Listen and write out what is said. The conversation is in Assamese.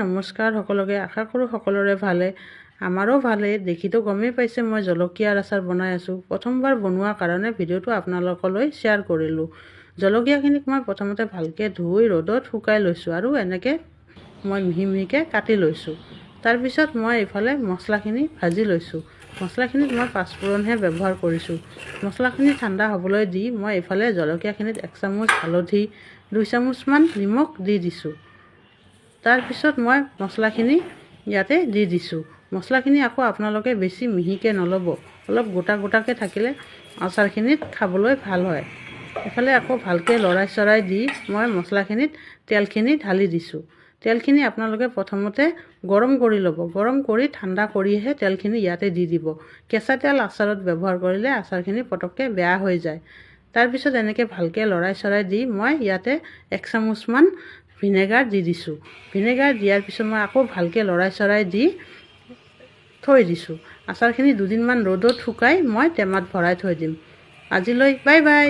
নমস্কাৰ সকলোকে। আশা কৰোঁ সকলোৰে ভালে, আমাৰো ভালে। দেখিতো গমেই পাইছে মই জলকীয়াৰ আচাৰ বনাই আছোঁ। প্ৰথমবাৰ বনোৱাৰ কাৰণে ভিডিঅ'টো আপোনালোকলৈ শ্বেয়াৰ কৰিলোঁ। জলকীয়াখিনিক মই প্ৰথমতে ভালকৈ ধুই ৰ'দত শুকাই লৈছোঁ আৰু এনেকৈ মই মিহি মিহিকৈ কাটি লৈছোঁ। তাৰপিছত মই এইফালে মছলাখিনি ভাজি লৈছোঁ। মছলাখিনিত মই পাঁচফোৰণহে ব্যৱহাৰ কৰিছোঁ। মছলাখিনি ঠাণ্ডা হ'বলৈ দি মই এইফালে জলকীয়াখিনিত 1 চামুচ হালধি, 2 চামুচমান নিমখ দি দিছোঁ। তাৰপিছত মই মছলাখিনি ইয়াতে দি দিছোঁ। মছলাখিনি আকৌ আপোনালোকে বেছি মিহিকৈ নল'ব, অলপ গোটা গোটাকৈ থাকিলে আচাৰখিনিত খাবলৈ ভাল হয়। এইফালে আকৌ ভালকৈ লৰাই চৰাই দি মই মছলাখিনিত তেলখিনি ঢালি দিছোঁ। তেলখিনি আপোনালোকে প্ৰথমতে গৰম কৰি ল'ব। গৰম কৰি ঠাণ্ডা কৰিহে তেলখিনি ইয়াতে দি দিব। কেঁচা তেল আচাৰত ব্যৱহাৰ কৰিলে আচাৰখিনি পটককৈ বেয়া হৈ যায়। তাৰপিছত এনেকৈ ভালকৈ লৰাই চৰাই দি মই ইয়াতে 1 চামুচমান ভিনেগাৰ দি দিছোঁ। ভিনেগাৰ দিয়াৰ পিছত মই আকৌ ভালকৈ লৰাই চৰাই দি থৈ দিছোঁ। আচাৰখিনি 2 দিনমান ৰ'দত শুকাই মই টেমাত ভৰাই থৈ দিম। আজিলৈ বাই বাই।